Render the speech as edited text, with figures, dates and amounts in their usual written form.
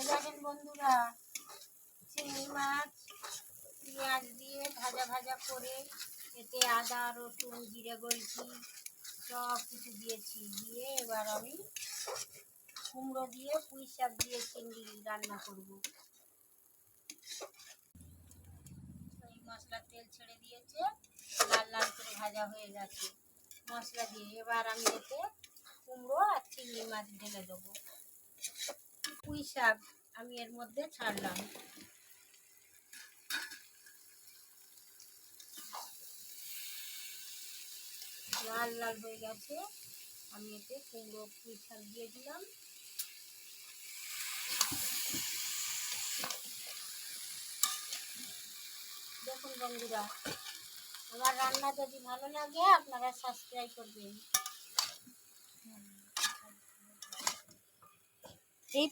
দেখেন বন্ধুরা, চিংড়ি মাছ পেঁয়াজ দিয়ে ভাজা ভাজা করে এতে আদা রসুন জিরে গোলকি সব কিছু দিয়েছি, দিয়ে এবার আমি কুমড়ো দিয়ে পুঁই শাক দিয়ে চিংড়ি রান্না করব। এই মশলা তেল ছেড়ে দিয়েছে, লাল লাল করে ভাজা হয়ে গেছে মশলা দিয়ে। এবার আমি এতে কুমড়ো আর চিংড়ি মাছ ঢেলে দেবো। পুঁই শাক আমি এর মধ্যে ছাড়লাম। লাল লাল হয়ে গেছে, আমি এতে কুমড়ো পুঁই শাক দিয়ে দিলাম। দেখুন বন্ধুরা, আমার রান্না যদি ভালো লাগে আপনারা সাবস্ক্রাইব করবেন। এই